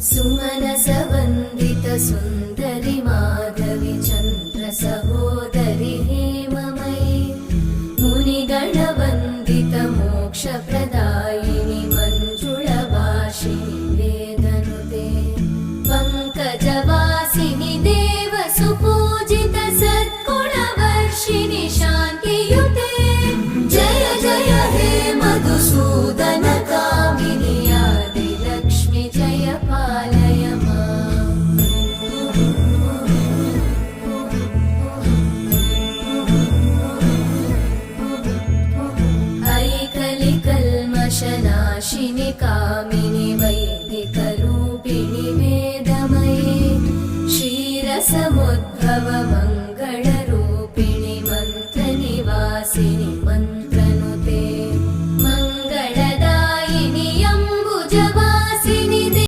सुमनसवन्दित सुन्दरि माधवि चन्द्र सहोदरि हेममयि मुनिगणवन्दित मोक्षप्रदायिनि मञ्जुळभाषिणि वेदनुते पङ्कजवासिनि देवसुपूजित सद्गुणवर्षिणि शान्तियुते जय जय हे मधुसूदन कामिनि आदिलक्ष्मि जय पालय माम्। ऐकलिकल्मषनाशिनि का